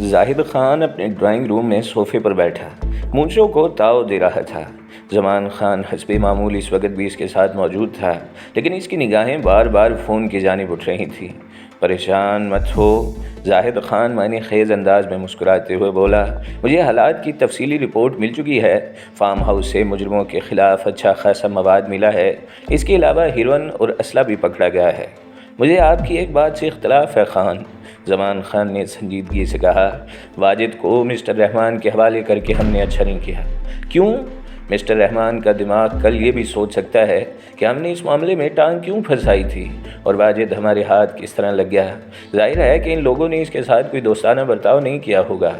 زاہد خان اپنے drawing room میں صوفے پر بیٹھا مونچھوں کو تاؤ دے رہا تھا۔ زمان خان حسب معمول اس وقت بھی اس کے ساتھ موجود تھا، لیکن اس کی نگاہیں بار بار فون کی جانب اٹھ رہی تھیں۔ پریشان مت ہو، زاہد خان معنی خیز انداز میں مسکراتے ہوئے بولا، مجھے حالات کی تفصیلی رپورٹ مل چکی ہے۔ فارم ہاؤس سے مجرموں کے خلاف اچھا خاصا مواد ملا ہے، اس کے علاوہ ہیروئن اور اسلحہ بھی پکڑا گیا ہے۔ مجھے آپ کی ایک بات سے اختلاف ہے خان، زمان خان نے سنجیدگی سے کہا۔ واجد کو مسٹر رحمان کے حوالے کر کے ہم نے اچھا نہیں کیا۔ کیوں؟ مسٹر رحمان کا دماغ کل یہ بھی سوچ سکتا ہے کہ ہم نے اس معاملے میں ٹانگ کیوں پھنسائی تھی اور واجد ہمارے ہاتھ کس طرح لگ گیا۔ ظاہر ہے کہ ان لوگوں نے اس کے ساتھ کوئی دوستانہ برتاؤ نہیں کیا ہوگا۔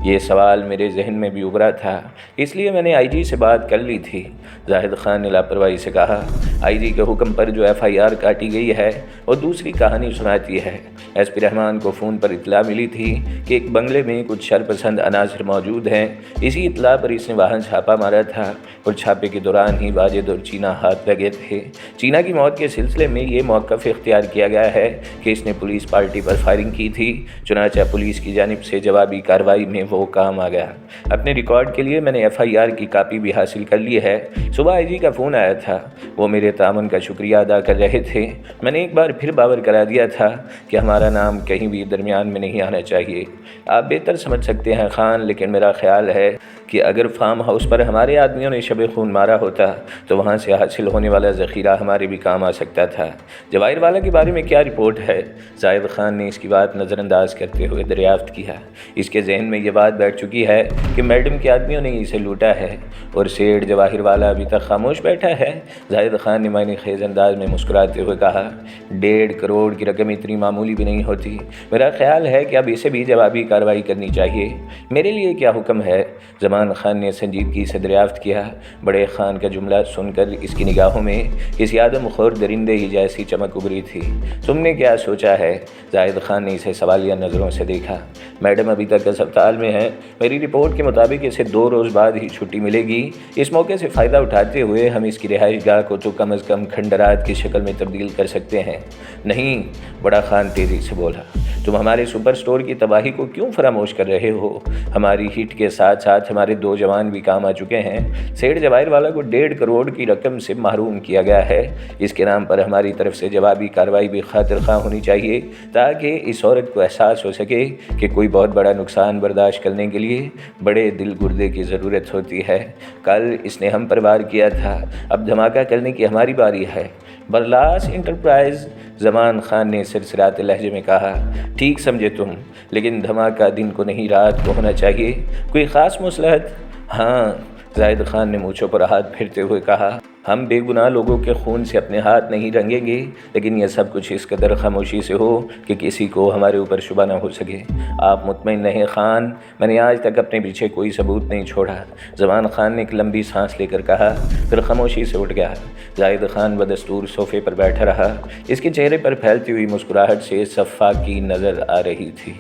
یہ سوال میرے ذہن میں بھی ابھرا تھا، اس لیے میں نے آئی جی سے بات کر لی تھی، زاہد خان نے لاپرواہی سے کہا۔ آئی جی کے حکم پر جو ایف آئی آر کاٹی گئی ہے وہ دوسری کہانی سناتی ہے۔ ایس پی رحمان کو فون پر اطلاع ملی تھی کہ ایک بنگلے میں کچھ شرپسند عناصر موجود ہیں۔ اسی اطلاع پر اس نے وہاں چھاپا مارا تھا اور چھاپے کے دوران ہی واجد اور چینا ہاتھ لگے تھے۔ چینا کی موت کے سلسلے میں یہ موقف اختیار کیا گیا ہے کہ اس نے پولیس پارٹی پر فائرنگ کی تھی، چنانچہ پولیس کی جانب سے جوابی کارروائی میں وہ کام آ گیا۔ اپنے ریکارڈ کے لیے میں نے ایف آئی آر کی کاپی بھی حاصل کر لی ہے۔ صبح آئی جی کا فون آیا تھا، وہ میرے تعاون کا شکریہ ادا کر رہے تھے۔ میں نے ایک بار پھر باور کرا دیا تھا کہ ہمارا نام کہیں بھی درمیان میں نہیں آنا چاہیے۔ آپ بہتر سمجھ سکتے ہیں خان، لیکن میرا خیال ہے کہ اگر فارم ہاؤس پر ہمارے آدمیوں نے شب خون مارا ہوتا تو وہاں سے حاصل ہونے والا ذخیرہ ہمارے بھی کام آ سکتا تھا۔ جواہر والا کے بارے میں کیا رپورٹ ہے؟ زاہد خان نے اس کی بات نظر انداز کرتے ہوئے دریافت کیا۔ اس کے ذہن میں یہ بات بیٹھ چکی ہے کہ میڈم کے آدمیوں نے اسے لوٹا ہے اور سیٹھ جواہر والا ابھی تک خاموش بیٹھا ہے۔ زاہد خان نے معنی خیز انداز میں مسکراتے ہوئے کہا، 1.5 کروڑ کی رقم اتنی معمولی بھی نہیں ہوتی۔ میرا خیال ہے کہ اب اسے بھی جوابی کارروائی کرنی چاہیے۔ میرے لیے کیا حکم ہے؟ زمان خان نے سنجیدگی سے دریافت کیا۔ بڑے خان کا جملہ سن کر اس کی نگاہوں میں کسی آدم خور درندے ہی جیسی چمک ابھری تھی۔ تم نے کیا سوچا ہے؟ زاہد خان نے اسے سوالیہ نظروں سے دیکھا۔ میڈم ابھی تک اسپتال میں ہیں، میری رپورٹ کے مطابق اسے 2 روز بعد ہی چھٹی ملے گی۔ اس موقع سے فائدہ اٹھاتے ہوئے ہم اس کی رہائش گاہ کو تو کم از کم کھنڈرات کی شکل میں تبدیل کر سکتے ہیں۔ نہیں، بڑا خان تیزی سے بولا، تم ہمارے سپر سٹور کی تباہی کو کیوں فراموش کر رہے ہو؟ ہماری ہٹ کے ساتھ ساتھ ہمارے 2 جوان بھی کام آ چکے ہیں۔ سیٹھ جواہر والا کو 1.5 کروڑ کی رقم سے محروم کیا گیا ہے۔ اس کے نام پر ہماری طرف سے جوابی کارروائی بھی خاطر خواہ ہونی چاہیے تاکہ اس عورت کو احساس ہو سکے کہ کوئی بہت بڑا نقصان برداشت کرنے کے لیے بڑے دل گردے کی ضرورت ہوتی ہے۔ کل اس نے ہم پر وار کیا تھا، اب دھماکہ کرنے کی ہماری باری ہے۔ برلاس انٹرپرائز، زمان خان نے سرسراتے لہجے میں کہا۔ ٹھیک سمجھے تم، لیکن دھماکہ دن کو نہیں رات کو ہونا چاہیے۔ کوئی خاص مصلحت؟ ہاں، زاہد خان نے مونچھوں پر ہاتھ پھیرتے ہوئے کہا، ہم بے گناہ لوگوں کے خون سے اپنے ہاتھ نہیں رنگیں گے، لیکن یہ سب کچھ اس قدر خاموشی سے ہو کہ کسی کو ہمارے اوپر شبہ نہ ہو سکے۔ آپ مطمئن رہیں خان، میں نے آج تک اپنے پیچھے کوئی ثبوت نہیں چھوڑا۔ زمان خان نے ایک لمبی سانس لے کر کہا، پھر خاموشی سے اٹھ گیا۔ زاہد خان بدستور صوفے پر بیٹھا رہا۔ اس کے چہرے پر پھیلتی ہوئی مسکراہٹ سے صفاقی نظر آ رہی تھی۔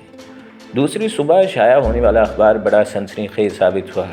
دوسری صبح شائع ہونے والا اخبار بڑا سنسنی خیز ثابت ہوا۔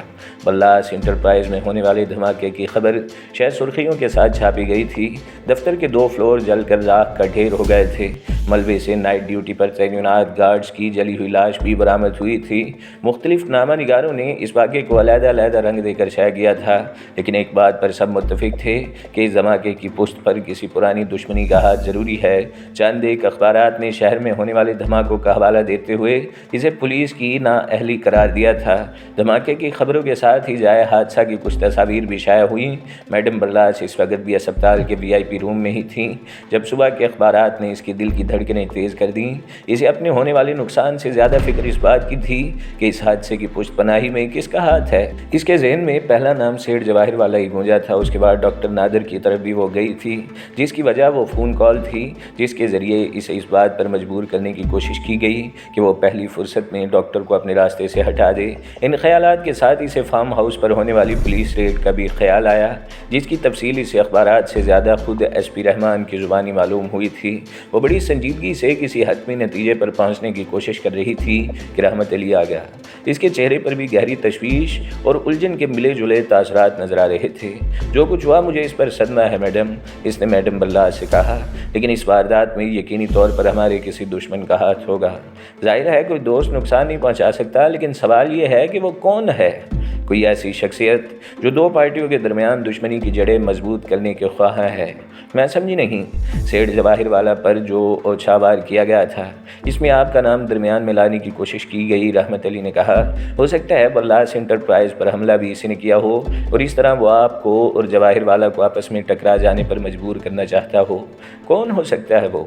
برلاس انٹرپرائز میں ہونے والے دھماکے کی خبر شاید سرخیوں کے ساتھ چھاپی گئی تھی۔ دفتر کے 2 فلور جل کر راکھ کا ڈھیر ہو گئے تھے۔ ملبے سے نائٹ ڈیوٹی پر تعینات گارڈز کی جلی ہوئی لاش بھی برآمد ہوئی تھی۔ مختلف نامہ نگاروں نے اس واقعے کو علیحدہ علیحدہ رنگ دے کر شائع کیا تھا، لیکن ایک بات پر سب متفق تھے کہ اس دھماکے کی پشت پر کسی پرانی دشمنی کا ہاتھ ضروری ہے۔ چند ایک اخبارات نے شہر میں ہونے والے دھماکوں کا حوالہ دیتے ہوئے اسے پولیس کی نااہلی قرار دیا تھا۔ دھماکے کی خبروں کے ساتھ ہی جائے حادثہ کی کچھ تصاویر بھی شائع ہوئیں۔ میڈم برلاس اس وقت بھی اسپتال کے VIP روم میں ہی تھیں جب صبح کے اخبارات نے اس کی دل کی دھڑکنیں تیز کر دیں۔ اسے اپنے ہونے والے نقصان سے زیادہ فکر اس بات کی تھی کہ اس حادثے کی پشت پناہی میں کس کا ہاتھ ہے۔ اس کے ذہن میں پہلا نام سیٹھ جواہر والا ہی گونجا تھا۔ اس کے بعد ڈاکٹر نادر کی طرف بھی وہ گئی تھی، جس کی وجہ وہ فون کال تھی جس کے ذریعے اسے اس بات پر مجبور کرنے کی کوشش کی گئی کہ وہ پہلی فرصت میں ڈاکٹر کو اپنے راستے سے ہٹا دے۔ ان خیالات کے ساتھ اسے فارم ہاؤس پر ہونے والی پولیس ریڈ کا بھی خیال آیا، جس کی تفصیل اسے اخبارات سے زیادہ خود ایس پی رحمان کی زبانی معلوم ہوئی تھی۔ وہ بڑی سنجیدگی سے کسی حتمی نتیجے پر پہنچنے کی کوشش کر رہی تھی کہ رحمت علی آ گیا۔ اس کے چہرے پر بھی گہری تشویش اور الجھن کے ملے جلے تاثرات نظر آ رہے تھے۔ جو کچھ ہوا مجھے اس پر صدمہ ہے میڈم، اس نے میڈم بلّاس سے کہا، لیکن اس واردات میں یقینی طور پر ہمارے کسی دشمن کا ہاتھ ہوگا۔ ظاہر ہے کوئی دوست نقصان نہیں پہنچا سکتا، لیکن سوال یہ ہے کہ وہ کون ہے؟ کوئی ایسی شخصیت جو دو پارٹیوں کے درمیان دشمنی کی جڑیں مضبوط کرنے کے خواہاں ہے؟ میں سمجھی نہیں۔ سیٹھ جواہر والا پر جو اوچھاوار کیا گیا تھا، اس میں آپ کا نام درمیان میں لانے کی کوشش کی گئی، رحمت علی نے کہا۔ ہو سکتا ہے برلاس انٹرپرائز پر حملہ بھی اسی نے کیا ہو اور اس طرح وہ آپ کو اور جواہر والا کو آپس میں ٹکرا جانے پر مجبور کرنا چاہتا ہو۔ کون ہو سکتا ہے وہ؟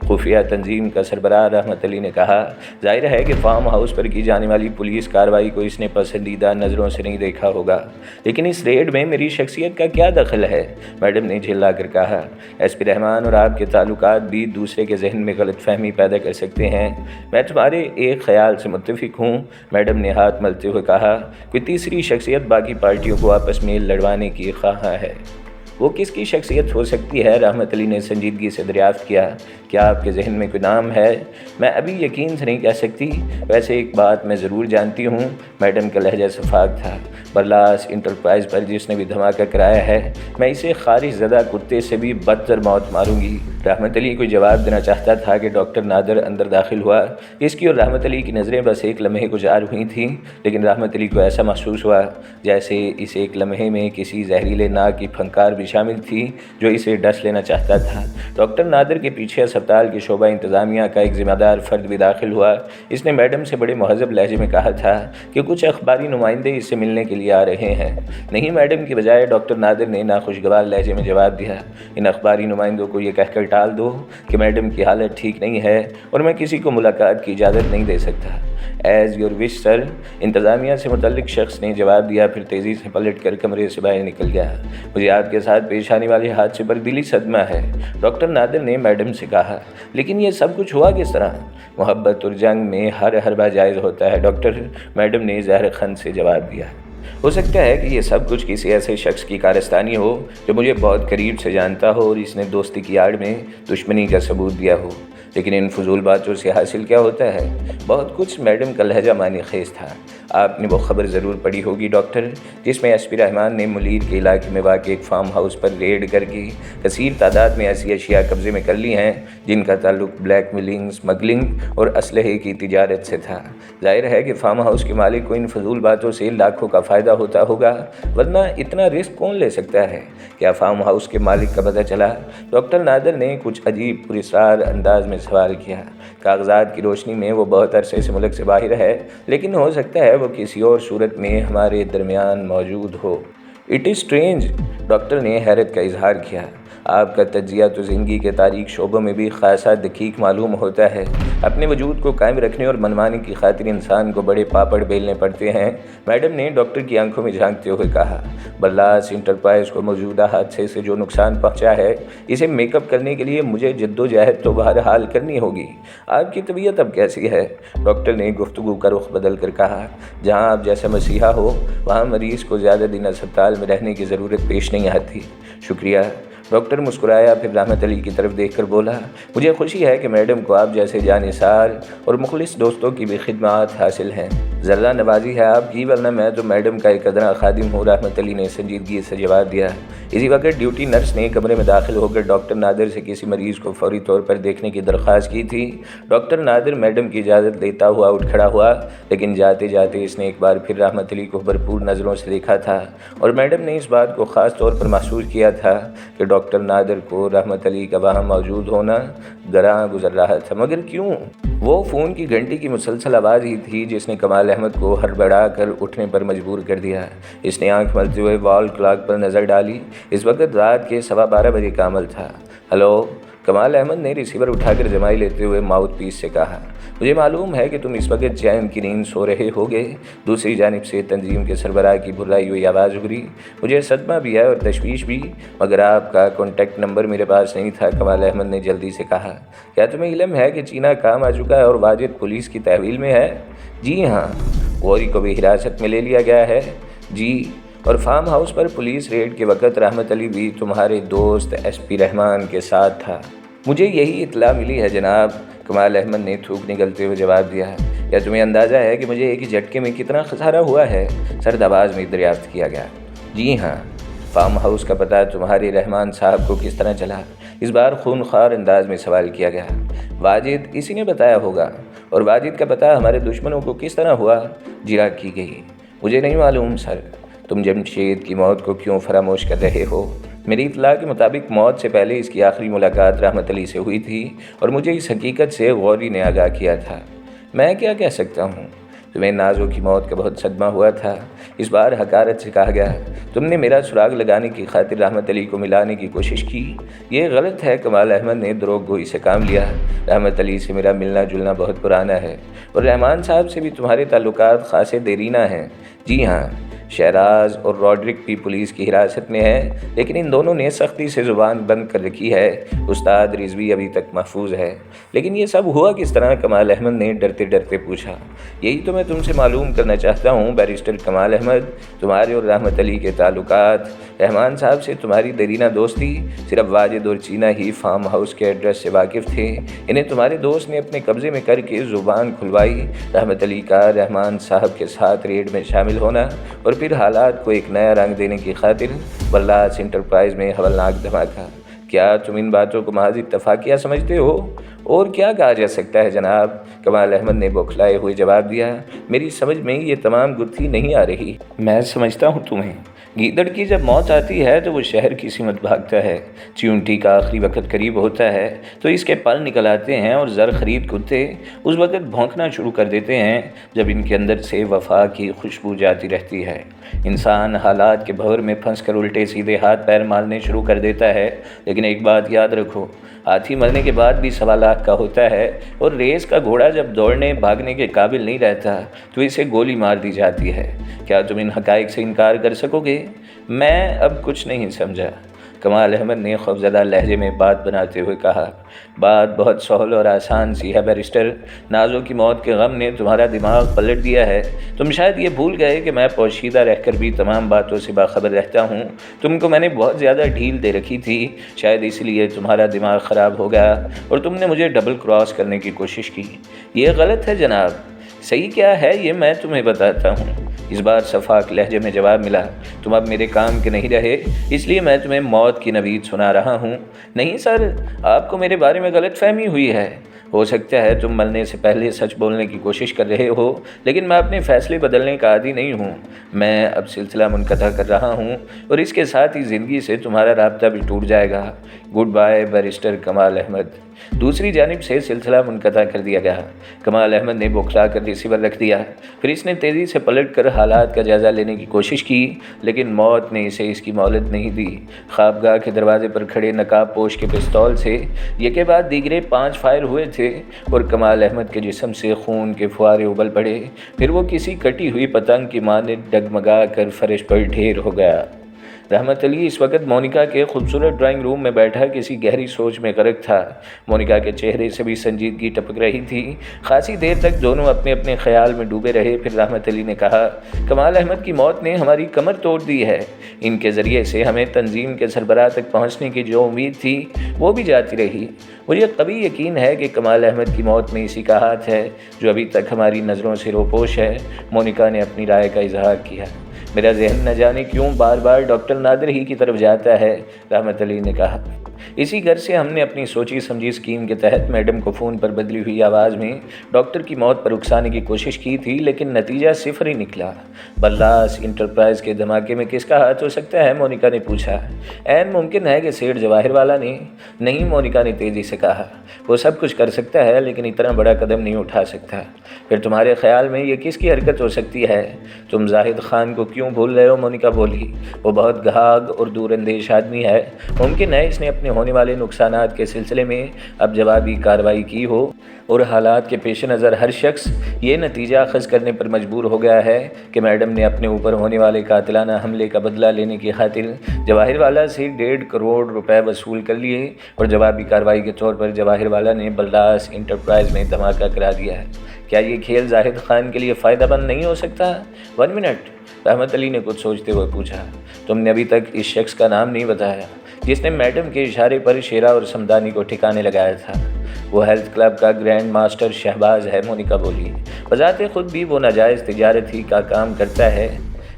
خفیہ تنظیم کا سربراہ، رحمت علی نے کہا۔ ظاہر ہے کہ فارم ہاؤس پر کی جانے والی پولیس کارروائی کو اس نے پسندیدہ نظروں سے نہیں دیکھا ہوگا، لیکن اس ریڈ میں میری شخصیت کا کیا دخل ہے؟ میڈم نے جھلا کر کہا۔ ایس پی رحمان اور آپ کے تعلقات بھی دوسرے کے ذہن میں غلط فہمی پیدا کر سکتے ہیں۔ میں تمہارے ایک خیال سے متفق ہوں، میڈم نے ہاتھ ملتے ہوئے کہا۔ کوئی تیسری شخصیت باقی پارٹیوں کو آپس میں لڑوانے کی خواہاں ہے۔ وہ کس کی شخصیت ہو سکتی ہے؟ رحمت علی نے سنجیدگی سے دریافت کیا۔ کیا آپ کے ذہن میں کوئی نام ہے؟ میں ابھی یقین سے نہیں کہہ سکتی، ویسے ایک بات میں ضرور جانتی ہوں، میڈم کا لہجہ شفاف تھا۔ برلاس انٹرپرائز پر جس نے بھی دھماکہ کرایا ہے، میں اسے خارج زدہ کتے سے بھی بدتر موت ماروں گی۔ رحمت علی کو جواب دینا چاہتا تھا کہ ڈاکٹر نادر اندر داخل ہوا۔ اس کی اور رحمت علی کی نظریں بس ایک لمحے گزار ہوئی تھیں، لیکن رحمت علی کو ایسا محسوس ہوا جیسے اس ایک لمحے میں کسی زہریلے ناگ کی پھنکار بھی شامل تھی جو اسے ڈس لینا چاہتا تھا۔ ڈاکٹر نادر کے پیچھے اسپتال کے شعبہ انتظامیہ کا ایک ذمہ دار فرد بھی داخل ہوا۔ اس نے میڈم سے بڑے مہذب لہجے میں کہا تھا کہ کچھ اخباری نمائندے اس سے ملنے کے لیے آ رہے ہیں۔ نہیں میڈم کی بجائے ڈاکٹر نادر نے ناخوشگوار لہجے میں جواب دیا۔ ان اخباری نمائندوں کو یہ کہہ کر ٹال دو کہ میڈم کی حالت ٹھیک نہیں ہے اور میں کسی کو ملاقات کی اجازت نہیں دے سکتا۔ ایز یور وش سر، انتظامیہ سے متعلق شخص نے جواب دیا، پھر تیزی سے پلٹ کر کمرے سے باہر نکل گیا۔ مجھے آپ کے ساتھ پیش آنے والے حادثے پر دلی صدمہ ہے، ڈاکٹر نادر نے میڈم سے کہا۔ لیکن یہ سب کچھ ہوا کس طرح؟ محبت اور جنگ میں ہر حربہ جائز ہوتا ہے ڈاکٹر، میڈم نے زہر خند سے جواب دیا۔ ہو سکتا ہے کہ یہ سب کچھ کسی ایسے شخص کی کارستانی ہو جو مجھے بہت قریب سے جانتا ہو اور اس نے دوستی کی آڑ میں دشمنی کا ثبوت دیا ہو، لیکن ان فضول باتوں سے حاصل کیا ہوتا ہے؟ بہت کچھ۔ میڈم کا لہجہ معنی خیز تھا۔ آپ نے وہ خبر ضرور پڑھی ہوگی ڈاکٹر، جس میں ایس پی رحمان نے ملیر کے علاقے میں واقع ایک فارم ہاؤس پر ریڈ کر کے کثیر تعداد میں ایسی اشیاء قبضے میں کر لی ہیں جن کا تعلق بلیک میلنگ، اسمگلنگ اور اسلحے کی تجارت سے تھا۔ ظاہر ہے کہ فارم ہاؤس کے مالک کو ان فضول باتوں سے لاکھوں کا فائدہ ہوتا ہوگا، ورنہ اتنا رسک کون لے سکتا ہے؟ کیا فارم ہاؤس کے مالک کا پتہ چلا؟ ڈاکٹر نادر نے کچھ عجیب پراسرار انداز میں سوال کیا۔ کاغذات کی روشنی میں وہ بہت عرصے سے ملک سے باہر ہے، لیکن ہو سکتا ہے وہ کسی اور صورت میں ہمارے درمیان موجود ہو۔ اٹ از اسٹرینج، ڈاکٹر نے حیرت کا اظہار کیا۔ آپ کا تجزیہ تو زندگی کے تاریک شعبوں میں بھی خاصا دقیق معلوم ہوتا ہے۔ اپنے وجود کو قائم رکھنے اور منوانے کی خاطر انسان کو بڑے پاپڑ بیلنے پڑتے ہیں، میڈم نے ڈاکٹر کی آنکھوں میں جھانکتے ہوئے کہا۔ برلاس انٹرپرائز کو موجودہ حادثے سے جو نقصان پہنچا ہے، اسے میک اپ کرنے کے لیے مجھے جدوجہد تو بہرحال کرنی ہوگی۔ آپ کی طبیعت اب کیسی ہے؟ ڈاکٹر نے گفتگو کا رخ بدل کر کہا۔ جہاں آپ جیسا مسیحا ہو، وہاں مریض کو زیادہ دن اسپتال میں رہنے کی ضرورت پیش نہیں آتی۔ شکریہ۔ ڈاکٹر مسکرایا، پھر رحمت علی کی طرف دیکھ کر بولا، مجھے خوشی ہے کہ میڈم کو آپ جیسے جانثار اور مخلص دوستوں کی بھی خدمات حاصل ہیں۔ ذرہ نوازی ہے آپ کی، ورنہ میں تو میڈم کا ایک ادنا خادم ہوں، رحمت علی نے سنجیدگی سے جواب دیا۔ اسی وقت ڈیوٹی نرس نے کمرے میں داخل ہو کر ڈاکٹر نادر سے کسی مریض کو فوری طور پر دیکھنے کی درخواست کی تھی۔ ڈاکٹر نادر میڈم کی اجازت لیتا ہوا اٹھ کھڑا ہوا، لیکن جاتے جاتے اس نے ایک بار پھر رحمت علی کو بھرپور نظروں سے دیکھا تھا، اور میڈم نے اس بات کو خاص طور پر محسوس کیا تھا کہ ڈاکٹر نادر کو رحمت علی کا وہاں موجود ہونا گراں گزر رہا تھا۔ مگر کیوں؟ وہ فون کی گھنٹی کی مسلسل آواز ہی تھی جس نے کمال احمد کو ہڑبڑا کر اٹھنے پر مجبور کر دیا۔ اس نے آنکھ ملتے ہوئے وال کلاک پر نظر ڈالی۔ اس وقت رات کے 12:15 بجے کا عمل تھا۔ ہلو، کمال احمد نے ریسیور اٹھا کر جمائی لیتے ہوئے ماؤتھ پیس سے کہا۔ مجھے معلوم ہے کہ تم اس وقت چین کی نیند سو رہے ہوگے، دوسری جانب سے تنظیم کے سربراہ کی بھرائی ہوئی آواز ابھری۔ مجھے صدمہ بھی ہے اور تشویش بھی، مگر آپ کا کانٹیکٹ نمبر میرے پاس نہیں تھا، کمال احمد نے جلدی سے کہا۔ کیا تمہیں علم ہے کہ چینا کام آ چکا ہے اور واجد پولیس کی تحویل میں ہے؟ جی ہاں۔ غوری کو بھی حراست میں لے لیا گیا ہے؟ جی۔ اور فارم ہاؤس پر پولیس ریڈ کے وقت رحمت علی بھی تمہارے دوست ایس پی رحمان کے ساتھ تھا؟ مجھے یہی اطلاع ملی ہے جناب، کمال احمد نے تھوک نگلتے ہوئے جواب دیا۔ کیا تمہیں اندازہ ہے کہ مجھے ایک ہی جھٹکے میں کتنا خسارہ ہوا ہے؟ سرد آواز میں دریافت کیا گیا۔ جی ہاں۔ فارم ہاؤس کا پتہ تمہارے رحمان صاحب کو کس طرح چلا؟ اس بار خونخوار انداز میں سوال کیا گیا۔ واجد اسی نے بتایا ہوگا۔ اور واجد کا پتہ ہمارے دشمنوں کو کس طرح ہوا؟ جرا کی گئی۔ مجھے نہیں معلوم سر۔ تم جمشید کی موت کو کیوں فراموش کر رہے ہو؟ میری اطلاع کے مطابق موت سے پہلے اس کی آخری ملاقات رحمت علی سے ہوئی تھی اور مجھے اس حقیقت سے غوری نے آگاہ کیا تھا۔ میں کیا کہہ سکتا ہوں؟ تمہیں نازو کی موت کا بہت صدمہ ہوا تھا۔ اس بار حقارت سے کہا گیا، تم نے میرا سراغ لگانے کی خاطر رحمت علی کو ملانے کی کوشش کی۔ یہ غلط ہے۔ کمال احمد نے دروغ گوئی سے کام لیا۔ رحمت علی سے میرا ملنا جلنا بہت پرانا ہے اور رحمان صاحب سے بھی تمہارے تعلقات خاصے دیرینہ ہیں۔ جی ہاں، شہراز اور روڈرک بھی پولیس کی حراست میں ہے، لیکن ان دونوں نے سختی سے زبان بند کر رکھی ہے۔ استاد رضوی ابھی تک محفوظ ہے۔ لیکن یہ سب ہوا کس طرح؟ کمال احمد نے ڈرتے ڈرتے پوچھا۔ یہی تو میں تم سے معلوم کرنا چاہتا ہوں بیرسٹر کمال احمد۔ تمہارے اور رحمت علی کے تعلقات، رحمان صاحب سے تمہاری دیرینہ دوستی، صرف واجد اور چینا ہی فارم ہاؤس کے ایڈریس سے واقف تھے۔ انہیں تمہارے دوست نے اپنے قبضے میں کر کے زبان کھلوائی۔ رحمت علی کا رحمان صاحب کے ساتھ ریڈ میں شامل ہونا اور پھر حالات کو ایک نیا رنگ دینے کی خاطر بلاس انٹرپرائز میں ہولناک دھماکہ۔ کیا تم ان باتوں کو محض اتفاقیہ سمجھتے ہو؟ اور کیا کہا جا سکتا ہے جناب؟ کمال احمد نے بوکھلائے ہوئے جواب دیا۔ میری سمجھ میں یہ تمام گتھی نہیں آ رہی۔ میں سمجھتا ہوں تمہیں۔ گیدڑ کی جب موت آتی ہے تو وہ شہر کی سمت بھاگتا ہے۔ چیونٹی کا آخری وقت قریب ہوتا ہے تو اس کے پل نکل آتے ہیں اور زر خرید کتے اس وقت بھونکنا شروع کر دیتے ہیں جب ان کے اندر سے وفا کی خوشبو جاتی رہتی ہے۔ انسان حالات کے بھور میں پھنس کر الٹے سیدھے ہاتھ پیر مارنے شروع کر دیتا ہے، لیکن ایک بات یاد رکھو، ہاتھی مرنے کے بعد بھی 1.25 کا ہوتا ہے، اور ریس کا گھوڑا جب دوڑنے بھاگنے کے قابل نہیں رہتا تو اسے گولی مار دی جاتی ہے۔ کیا تم ان حقائق سے انکار کر سکو گے؟ میں اب کچھ نہیں سمجھا، کمال احمد نے خوفزدہ لہجے میں بات بناتے ہوئے کہا۔ بات بہت سہل اور آسان سی ہے بیرسٹر۔ نازو کی موت کے غم نے تمہارا دماغ پلٹ دیا ہے۔ تم شاید یہ بھول گئے کہ میں پوشیدہ رہ کر بھی تمام باتوں سے باخبر رہتا ہوں۔ تم کو میں نے بہت زیادہ ڈھیل دے رکھی تھی، شاید اس لیے تمہارا دماغ خراب ہو گیا اور تم نے مجھے ڈبل کراس کرنے کی کوشش کی۔ یہ غلط ہے جناب۔ صحیح کیا ہے یہ میں تمہیں بتاتا ہوں۔ اس بار شفاق لہجے میں جواب ملا۔ تم اب میرے کام کے نہیں رہے، اس لیے میں تمہیں موت کی نوید سنا رہا ہوں۔ نہیں سر، آپ کو میرے بارے میں غلط فہمی ہوئی ہے۔ ہو سکتا ہے تم مرنے سے پہلے سچ بولنے کی کوشش کر رہے ہو، لیکن میں اپنے فیصلے بدلنے کا عادی نہیں ہوں۔ میں اب سلسلہ منقطع کر رہا ہوں اور اس کے ساتھ ہی زندگی سے تمہارا رابطہ بھی ٹوٹ جائے گا۔ گڈ بائے بیرسٹر کمال احمد۔ دوسری جانب سے سلسلہ منقطع کر دیا گیا۔ کمال احمد نے بوکھلا کر ریسیور رکھ دیا، پھر اس نے تیزی سے پلٹ کر حالات کا جائزہ لینے کی کوشش کی، لیکن موت نے اسے اس کی مہلت نہیں دی۔ خوابگاہ کے دروازے پر کھڑے نقاب پوش کے پستول سے یکے بعد دیگرے 5 فائر ہوئے تھے اور کمال احمد کے جسم سے خون کے فوارے ابل پڑے، پھر وہ کسی کٹی ہوئی پتنگ کی مانند ڈگمگا کر فرش پر ڈھیر ہو گیا۔ رحمت علی اس وقت مونیکا کے خوبصورت ڈرائنگ روم میں بیٹھا کسی گہری سوچ میں غرق تھا۔ مونیکا کے چہرے سے بھی سنجیدگی ٹپک رہی تھی۔ خاصی دیر تک دونوں اپنے اپنے خیال میں ڈوبے رہے، پھر رحمت علی نے کہا، کمال احمد کی موت نے ہماری کمر توڑ دی ہے۔ ان کے ذریعے سے ہمیں تنظیم کے سربراہ تک پہنچنے کی جو امید تھی وہ بھی جاتی رہی۔ مجھے قوی یقین ہے کہ کمال احمد کی موت میں اسی کا ہاتھ ہے جو ابھی تک ہماری نظروں سے روپوش ہے۔ مونیکا نے اپنی رائے کا اظہار کیا۔ میرا ذہن نہ جانے کیوں بار بار ڈاکٹر نادر ہی کی طرف جاتا ہے، رحمت علی نے کہا۔ اسی گھر سے ہم نے اپنی سوچی سمجھی اسکیم کے تحت میڈم کو فون پر بدلی ہوئی آواز میں ڈاکٹر کی موت پر اکسانے کی کوشش کی تھی، لیکن نتیجہ 0 ہی نکلا۔ بلاس انٹرپرائز کے دھماکے میں کس کا ہاتھ ہو سکتا ہے؟ مونیکا نے پوچھا۔ عین ممکن ہے کہ سیٹھ جواہر والا نے۔ نہیں، مونیکا نے تیزی سے کہا، وہ سب کچھ کر سکتا ہے لیکن اتنا بڑا قدم نہیں اٹھا سکتا۔ پھر تمہارے خیال میں یہ کس کی حرکت ہو سکتی ہے؟ تم زاہد خان کو کیوں بھول رہے ہو؟ مونیکا بولی۔ وہ بہت گھاگ اور دور اندیش آدمی ہے، ممکن ہے اس نے اپنے ہونے والے نقصانات کے سلسلے میں اب جوابی کارروائی کی ہو، اور حالات کے پیش نظر ہر شخص یہ نتیجہ اخذ کرنے پر مجبور ہو گیا ہے کہ میڈم نے اپنے اوپر ہونے والے قاتلانہ حملے کا بدلہ لینے کی خاطر جواہر والا سے 1.5 کروڑ روپے وصول کر لیے، اور جوابی کارروائی کے طور پر جواہر والا نے بلاس انٹرپرائز میں دھماکہ کرا دیا ہے۔ کیا یہ کھیل زاہد خان کے لیے فائدہ مند نہیں ہو سکتا؟ 1 منٹ، رحمت علی نے کچھ سوچتے ہوئے پوچھا۔ تم نے ابھی تک اس شخص کا نام نہیں بتایا جس نے میڈم کے اشارے پر شیرا اور سمدانی کو ٹھکانے لگایا تھا۔ وہ ہیلتھ کلب کا گرینڈ ماسٹر شہباز ہے، مونیکا بولی۔ بذات خود بھی وہ ناجائز تجارت ہی کا کام کرتا ہے۔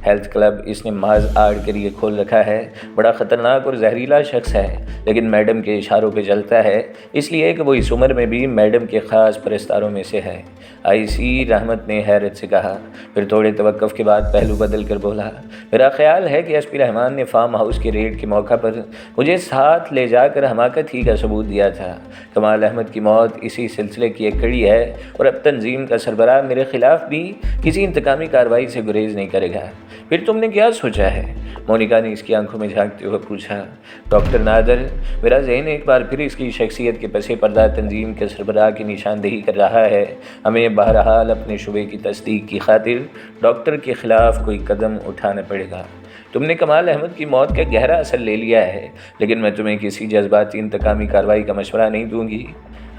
ہیلتھ کلب اس نے محض آڑ کے لیے کھول رکھا ہے۔ بڑا خطرناک اور زہریلا شخص ہے، لیکن میڈم کے اشاروں پہ چلتا ہے، اس لیے کہ وہ اس عمر میں بھی میڈم کے خاص پرستاروں میں سے ہے۔ آئی سی رحمت نے حیرت سے کہا، پھر تھوڑے توقف کے بعد پہلو بدل کر بولا، میرا خیال ہے کہ ایس پی رحمان نے فارم ہاؤس کے ریڈ کے موقع پر مجھے ساتھ لے جا کر حماقت ہی کا ثبوت دیا تھا۔ کمال احمد کی موت اسی سلسلے کی ایک کڑی ہے، اور اب تنظیم کا سربراہ میرے خلاف بھی کسی انتقامی کارروائی سے گریز نہیں کرے گا۔ پھر تم نے کیا سوچا ہے؟ مونیکا نے اس کی آنکھوں میں جھانکتے ہوئے پوچھا۔ ڈاکٹر نادر، میرا ذہن ایک بار پھر اس کی شخصیت کے پس پردہ تنظیم کے سربراہ کی نشاندہی کر رہا ہے۔ ہمیں بہرحال اپنے شبے کی تصدیق کی خاطر ڈاکٹر کے خلاف کوئی قدم اٹھانا پڑے گا۔ تم نے کمال احمد کی موت کا گہرا اثر لے لیا ہے، لیکن میں تمہیں کسی جذباتی انتقامی کارروائی کا مشورہ نہیں دوں گی۔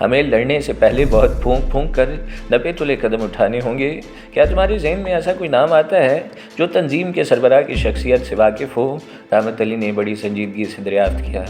ہمیں لڑنے سے پہلے بہت پھونک پھونک کر نپے تلے قدم اٹھانے ہوں گے۔ کیا تمہارے ذہن میں ایسا کوئی نام آتا ہے جو تنظیم کے سربراہ کی شخصیت سے واقف ہو؟ رحمت علی نے بڑی سنجیدگی سے دریافت کیا۔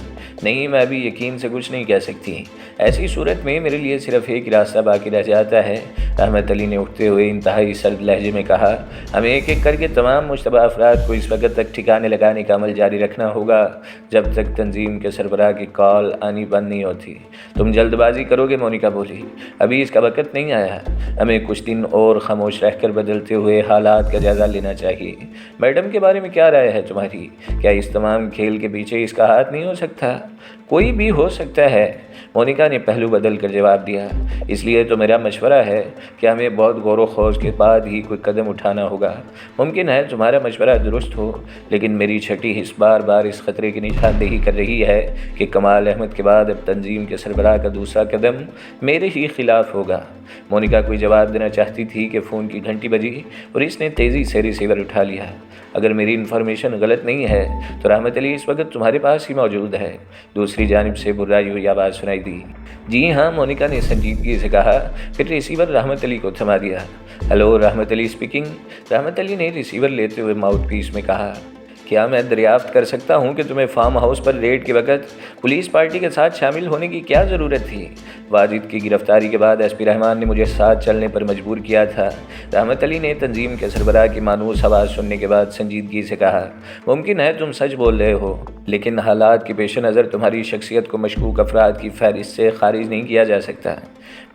نہیں، میں ابھی یقین سے کچھ نہیں کہہ سکتی۔ ایسی صورت میں میرے لیے صرف ایک راستہ باقی رہ جاتا ہے۔ رحمت علی نے اٹھتے ہوئے انتہائی سرد لہجے میں کہا، ہمیں ایک ایک کر کے تمام مشتبہ افراد کو اس وقت تک ٹھکانے لگانے کا عمل جاری رکھنا ہوگا جب تک تنظیم کے سربراہ کی کال آنی بند نہیں ہوتی۔ تم جلد بازی کرو گے، مونیکا بولی، ابھی اس کا وقت نہیں آیا۔ ہمیں کچھ دن اور خاموش رہ کر بدلتے ہوئے حالات کا جائزہ لینا چاہیے۔ میڈم کے بارے میں کیا رائے ہے تمہاری؟ کیا اس تمام کھیل کے پیچھے اس کا ہاتھ نہیں ہو سکتا؟ کوئی بھی ہو سکتا ہے، مونیکا نے پہلو بدل کر جواب دیا۔ اس لیے تو میرا مشورہ ہے کہ ہمیں بہت غور و خوض کے بعد ہی کوئی قدم اٹھانا ہوگا۔ ممکن ہے تمہارا مشورہ درست ہو، لیکن میری چھٹی حص بار بار اس خطرے کی نشاندہی کر رہی ہے کہ کمال احمد کے بعد اب تنظیم کے سربراہ کا دوسرا قدم میرے ہی خلاف ہوگا۔ مونیکا کوئی جواب دینا چاہتی تھی کہ فون کی گھنٹی بجی اور اس نے تیزی سے ریسیور اٹھا لیا۔ اگر میری انفارمیشن غلط نہیں ہے تو رحمت علی اس وقت تمہارے پاس ہی موجود ہے، دوسری جانب سے برائی ہوئی آواز سنائی دی۔ جی ہاں، مونیکا نے سنجیدگی سے کہا، پھر ریسیور رحمت علی کو تھما دیا۔ Hello, Rahmat Ali speaking. رحمت علی نے ریسیور لیتے ہوئے ماؤتھ پیس میں کہا، کیا میں دریافت کر سکتا ہوں کہ تمہیں فارم ہاؤس پر ریڈ کے وقت پولیس پارٹی کے ساتھ شامل ہونے کی کیا ضرورت تھی؟ واجد کی گرفتاری کے بعد ایس پی رحمان نے مجھے ساتھ چلنے پر مجبور کیا تھا۔ رحمت علی نے تنظیم کے سربراہ کی مانوس آواز سننے کے بعد سنجیدگی سے کہا، ممکن ہے تم سچ بول رہے ہو، لیکن حالات کے پیش نظر تمہاری شخصیت کو مشکوک افراد کی فہرست سے خارج نہیں کیا جا سکتا۔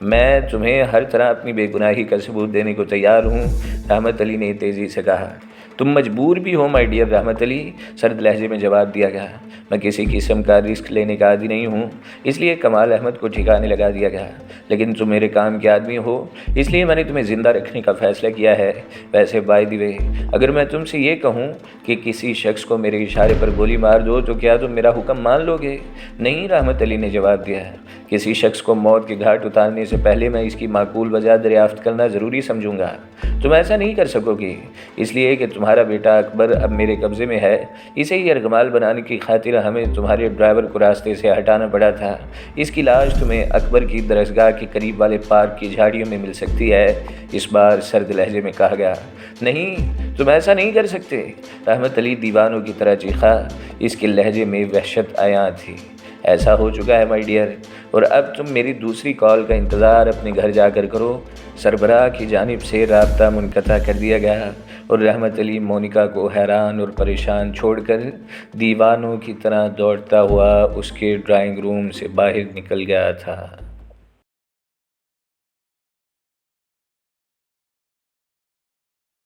میں تمہیں ہر طرح اپنی بے گناہی کا ثبوت دینے کو تیار ہوں، رحمت علی نے تیزی سے کہا۔ تم مجبور بھی ہو مائی ڈیئر رحمت علی، سرد لہجے میں جواب دیا گیا۔ میں کسی قسم کا رسک لینے کا عادی نہیں ہوں، اس لیے کمال احمد کو ٹھکانے لگا دیا گیا، لیکن تم میرے کام کے آدمی ہو، اس لیے میں نے تمہیں زندہ رکھنے کا فیصلہ کیا ہے۔ ویسے بائی دی وے، اگر میں تم سے یہ کہوں کہ کسی شخص کو میرے اشارے پر گولی مار دو تو کیا تم میرا حکم مان لو گے؟ نہیں، رحمت علی نے جواب دیا، کسی شخص کو موت کے گھاٹ اتارنے سے پہلے میں اس کی معقول وجہ دریافت کرنا ضروری سمجھوں گا۔ تم ایسا نہیں کر سکو گی، اس لیے کہ تمہارا بیٹا اکبر اب میرے قبضے میں ہے، اسے یرغمال بنانے کی خاطر ہمیں تمہارے ڈرائیور کو راستے سے ہٹانا پڑا تھا۔ اس کی لاش تمہیں اکبر کی درسگاہ کے قریب والے پارک کی جھاڑیوں میں مل سکتی ہے، اس بار سرد لہجے میں کہا گیا۔ نہیں، تم ایسا نہیں کر سکتے، رحمت علی دیوانوں کی طرح چیخا، اس کے لہجے میں وحشت عیاں تھی۔ ایسا ہو چکا ہے مائی ڈیئر، اور اب تم میری دوسری کال کا انتظار اپنے گھر جا کر کرو۔ سربراہ کی جانب سے رابطہ منقطع کر دیا گیا اور رحمت علی مونیکا کو حیران اور پریشان چھوڑ کر دیوانوں کی طرح دوڑتا ہوا اس کے ڈرائنگ روم سے باہر نکل گیا تھا۔